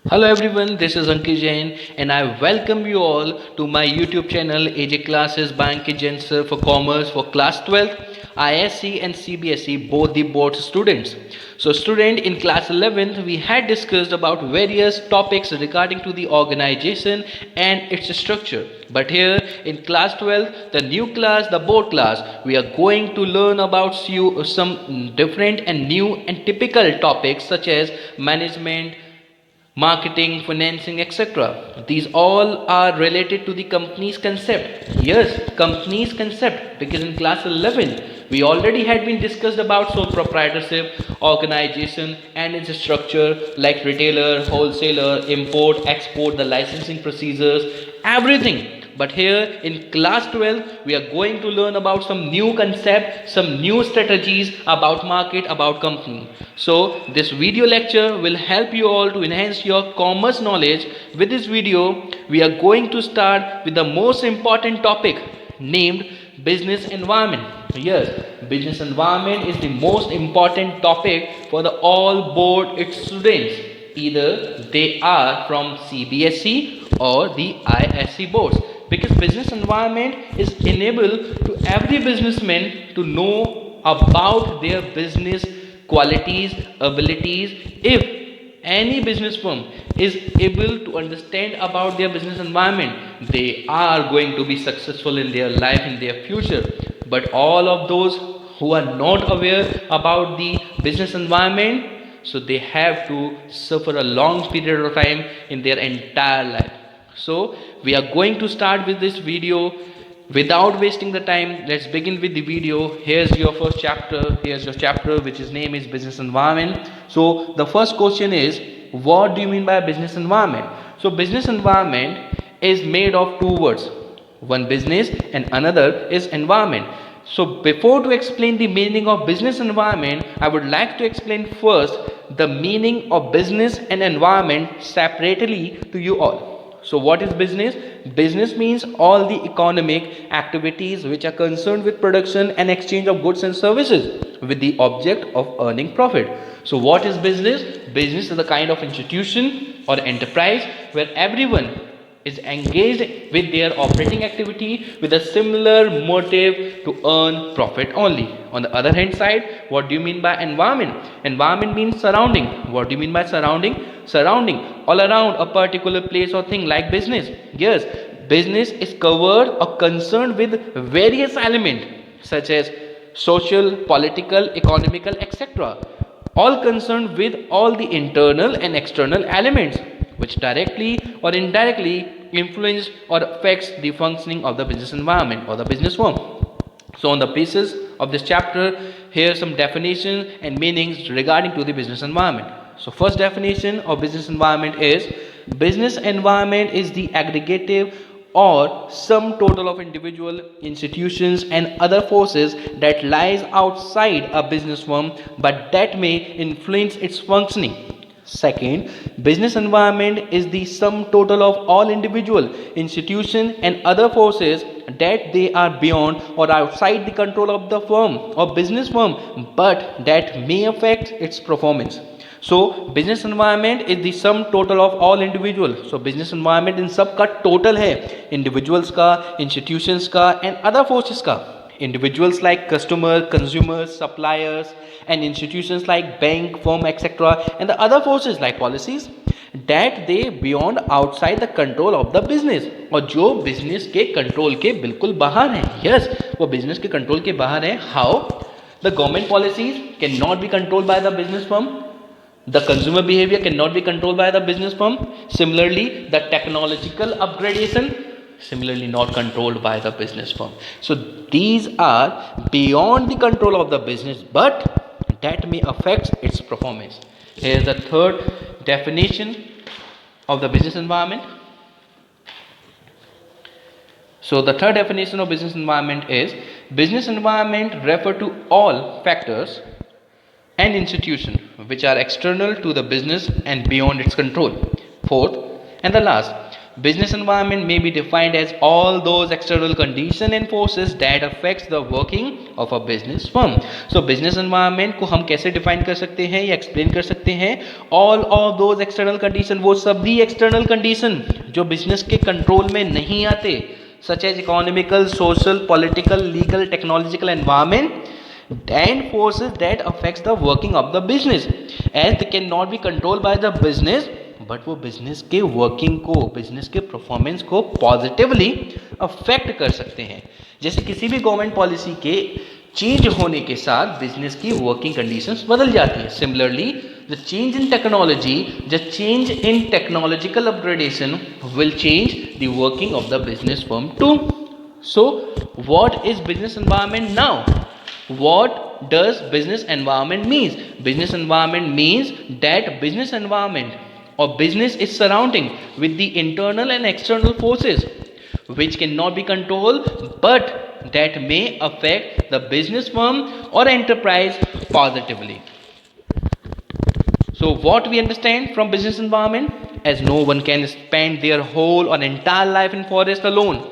Hello everyone, this is Ankit Jain and I welcome you all to my YouTube channel A.J.CLASSES Bank Sir for Commerce for class 12th, ISC and CBSE, both the board students. So student, in class 11th we had discussed about various topics regarding to the organization and its structure. But here in class 12th, the new class, the board class, we are going to learn about some different and new and typical topics such as management, marketing, financing, etc. These all are related to the company's concept. Yes, company's concept, because in class 11 we already had been discussed about sole proprietorship, organization and its structure like retailer, wholesaler, import, export, the licensing procedures, everything. But here in class 12 we are going to learn about some new concept, some new strategies about market, about company. So this video lecture will help you all to enhance your commerce knowledge. With this video we are going to start with the most important topic named business environment. Yes, business environment is the most important topic for the all board its students, either they are from CBSE or the ISC boards, because business environment is enable to every businessman to know about their business qualities, abilities. If any business firm is able to understand about their business environment, they are going to be successful in their life, in their future. But all of those who are not aware about the business environment, so they have to suffer a long period of time in their entire life. So we are going to start with this video. Without wasting the time, let's begin with the video. Here's your first chapter. Here's your chapter which is name is business environment. So the first question is, what do you mean by business environment? So business environment is made of two words, one business and another is environment. So before to explain the meaning of business environment, I would like to explain first the meaning of business and environment separately to you all. So what is business? Business means all the economic activities which are concerned with production and exchange of goods and services with the object of earning profit. So what is business? Business is a kind of institution or enterprise where everyone is engaged with their operating activity with a similar motive to earn profit only. On the other hand side, what do you mean by environment? Environment means surrounding. What do you mean by surrounding? Surrounding all around a particular place or thing, like business. Yes, business is covered or concerned with various elements such as social, political, economical, etc., all concerned with all the internal and external elements which directly or indirectly influence or affects the functioning of the business environment or the business firm. So on the basis of this chapter, here are some definitions and meanings regarding to the business environment. So first definition of business environment is, business environment is the aggregative or sum total of individual, institutions and other forces that lies outside a business firm but that may influence its functioning. Second, business environment is the sum total of all individual, institution and other forces that they are beyond or outside the control of the firm or business firm but that may affect its performance. So business environment is the sum total of all individual. So business environment इन सब का total है, individuals का, institutions का and other forces का. Individuals like customer, consumers, suppliers and institutions like bank, firm, etc. and the other forces like policies that they beyond outside the control of the business, और जो business के control के बिल्कुल बाहर हैं. Yes, वो business के control के बाहर हैं. How? The government policies cannot be controlled by the business firm. The consumer behavior cannot be controlled by the business firm. Similarly, the technological upgradation, similarly not controlled by the business firm. So these are beyond the control of the business but that may affect its performance. Here is the third definition of the business environment. So the third definition of business environment is, business environment refer to all factors and institution which are external to the business and beyond its control. Fourth and the last, Business environment may be defined as all those external conditions and forces that affects the working of a business firm. So business environment को हम कैसे define कर सकते हैं या explain कर सकते हैं? All of those external conditions, वो सभी external condition जो business के control में नहीं आते, such as economical, social, political, legal, technological environment and forces that affects the working of the business, as they cannot be controlled by the business, but वो business के working को, business के performance को positively affect कर सकते हैं. जैसे किसी भी गवर्नमेंट पॉलिसी के चेंज होने के साथ बिजनेस की वर्किंग कंडीशंस बदल जाती हैं. Similarly the change in technology, the change in technological upgradation will change the working of the business firm too. So what is business environment now? What does business environment means? Business environment means that business environment or business is surrounding with the internal and external forces which cannot be controlled but that may affect the business firm or enterprise positively. So what we understand from business environment, as no one can spend their whole or entire life in forest alone.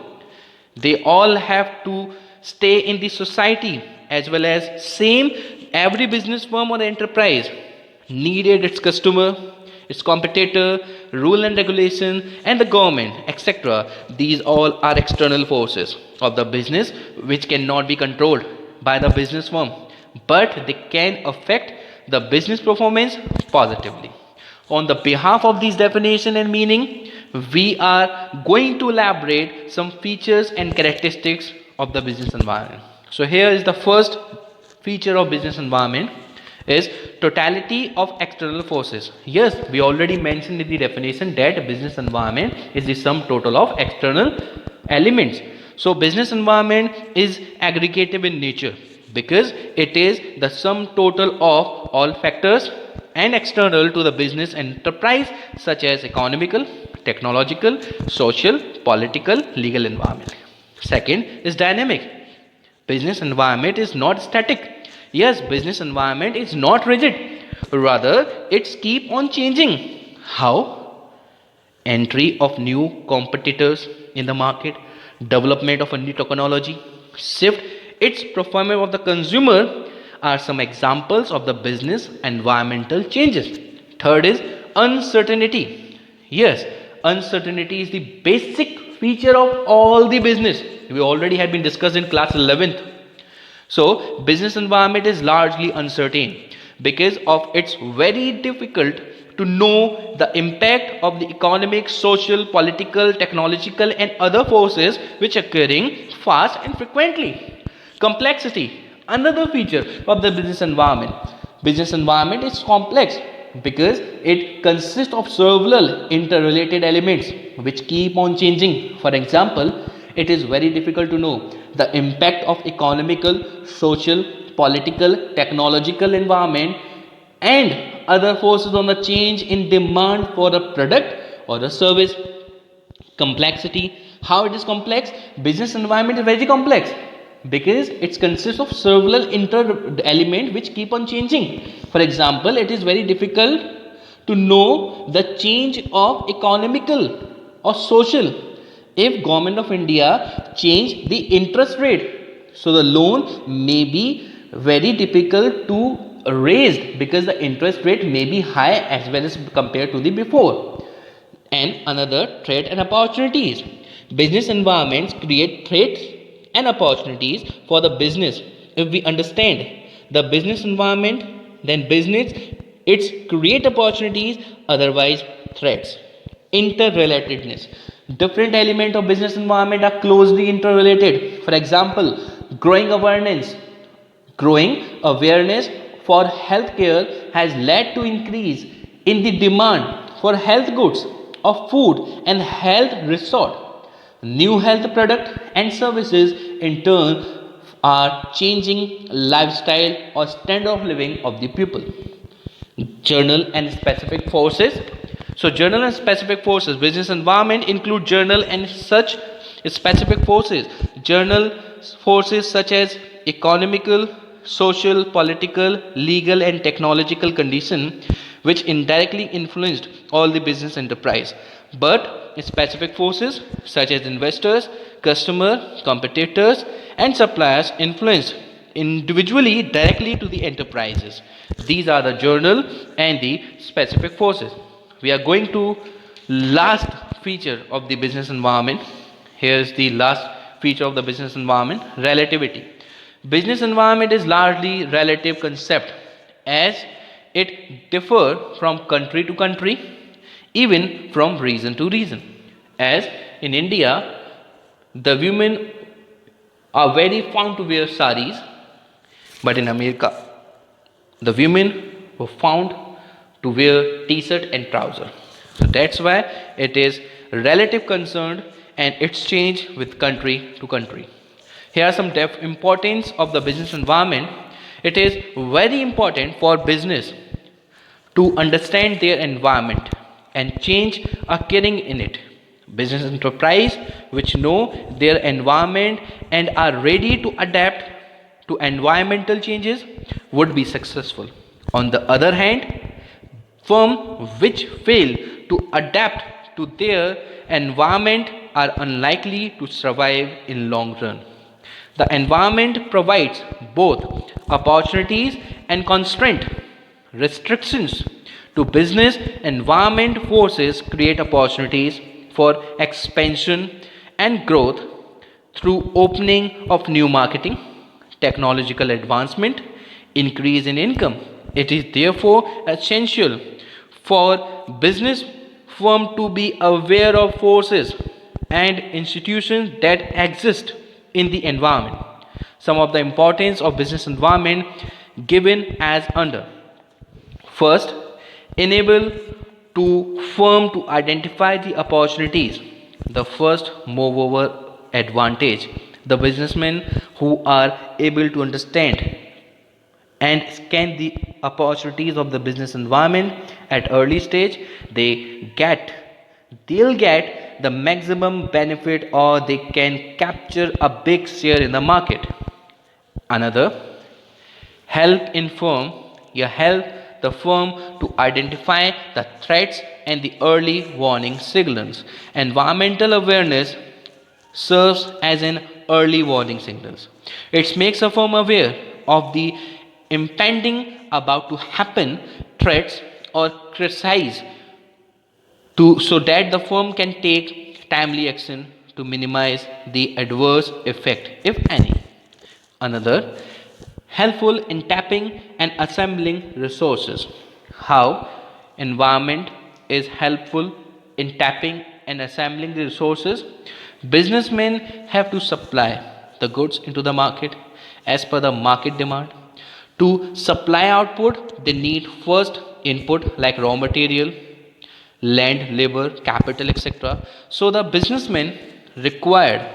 They all have to stay in the society, as well as same every business firm or enterprise needed its customer, its competitor, rule and regulation, and the government, etc. These all are external forces of the business which cannot be controlled by the business firm, but they can affect the business performance positively. On the behalf of these definition and meaning, we are going to elaborate some features and characteristics of the business environment. So here is the first feature of business environment is totality of external forces. Yes, we already mentioned in the definition that business environment is the sum total of external elements. So business environment is aggregative in nature because it is the sum total of all factors and external to the business enterprise, such as economical, technological, social, political, legal environment. Second is dynamic. Business environment is not static. Yes, business environment is not rigid. Rather, it's keep on changing. How? Entry of new competitors in the market, development of a new technology, shift its performance of the consumer are some examples of the business environmental changes. Third is uncertainty. Yes, uncertainty is the basic feature of all the business. We already had been discussed in class 11th. So business environment is largely uncertain because of it's very difficult to know the impact of the economic, social, political, technological and other forces which are occurring fast and frequently. Complexity, another feature of the business environment. Business environment is complex because it consists of several interrelated elements which keep on changing. For example, it is very difficult to know the impact of economical, social, political, technological environment and other forces on the change in demand for a product or a service. Complexity, how it is complex? Business environment is very complex because it consists of several inter elements which keep on changing. For example, it is very difficult to know the change of economical or social. If government of India change the interest rate, so the loan may be very difficult to raise because the interest rate may be high as well as compared to the before. And another, threat and opportunities. Business environments create threats and opportunities for the business. If we understand the business environment, then business it's create opportunities, otherwise threats. Interrelatedness. Different elements of business environment are closely interrelated. For example, growing awareness. Growing awareness for healthcare has led to increase in the demand for health goods of food and health resort. New health product and services in turn are changing lifestyle or standard of living of the people. Journal and specific forces. So journal and specific forces. Business environment include journal and such specific forces. Journal forces such as economical, social, political, legal and technological condition which indirectly influenced all the business enterprise. But specific forces such as investors, customer, competitors, and suppliers influenced individually directly to the enterprises. These are the journal and the specific forces. We are going to last feature of the business environment. Here is the last feature of the business environment: relativity. Business environment is largely relative concept as it differ from country to country, even from region to region. As in India, the women are very fond to wear saris, but in America, the women were found to wear t-shirt and trouser. So that's why it is relative concerned and it's changed with country to country. Here are some importance of the business environment. It is very important for business to understand their environment and change occurring in it. Business enterprise which know their environment and are ready to adapt to environmental changes would be successful. On the other hand, firms which fail to adapt to their environment are unlikely to survive in long run. The environment provides both opportunities and constraint. Restrictions to business environment forces create opportunities for expansion and growth through opening of new marketing, technological advancement, increase in income. It is therefore essential for business firm to be aware of forces and institutions that exist in the environment. Some of the importance of business environment given as under. First, enable to firm to identify the opportunities. The first mover advantage. The businessmen who are able to understand and scan the opportunities of the business environment at early stage, they'll get the maximum benefit or they can capture a big share in the market. Another, help the firm to identify the threats and the early warning signals. Environmental awareness serves as an early warning signals. It makes a firm aware of the impending about to happen threats or criticize so that the firm can take timely action to minimize the adverse effect, if any. Another, helpful in tapping and assembling resources. How environment is helpful in tapping and assembling the resources. Businessmen have to supply the goods into the market as per the market demand. To supply output, they need first input like raw material, land, labor, capital, etc. So the businessmen required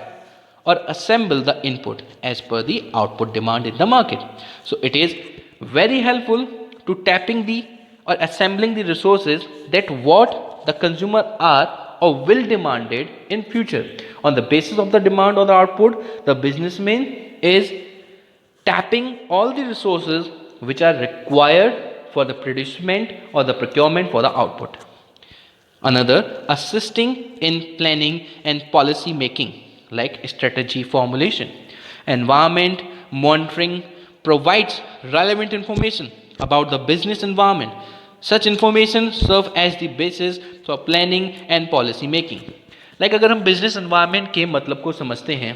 or assemble the input as per the output demand in the market. So it is very helpful to tapping the or assembling the resources that what the consumer are or will demanded in future. On the basis of the demand or the output, the businessman is tapping all the resources which are required for the producement or the procurement for the output. Another, assisting in planning and policy making like strategy formulation. Environment monitoring provides relevant information about the business environment. Such information serve as the basis for planning and policy making. Like अगर हम business environment के मतलब को समझते हैं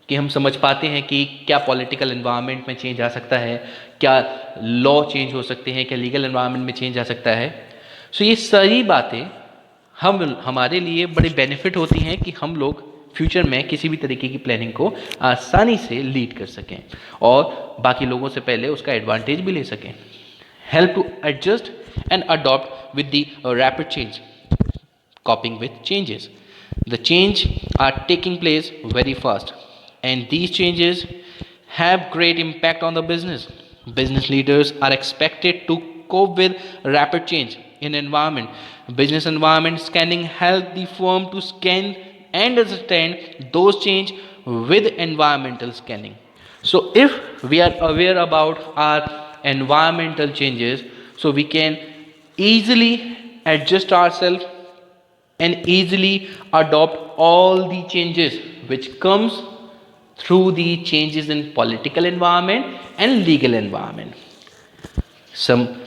कि हम समझ पाते हैं कि क्या पॉलिटिकल एनवायरनमेंट में चेंज आ सकता है, क्या लॉ चेंज हो सकते हैं, क्या लीगल एनवायरनमेंट में चेंज आ सकता है. सो ये सारी बातें हमारे लिए बड़े बेनिफिट होती हैं कि हम लोग फ्यूचर में किसी भी तरीके की प्लानिंग को आसानी से लीड कर सकें और बाकी लोगों से पहले उसका एडवांटेज भी ले सकें. Help to adjust and adopt with the rapid change, coping with changes. The change are taking place very fast and these changes have great impact on the business. Business leaders are expected to cope with rapid change in environment. Business environment scanning help the firm to scan and understand those change with environmental scanning. So if we are aware about our environmental changes, so we can easily adjust ourselves and easily adopt all the changes which comes through the changes in political environment and legal environment. Some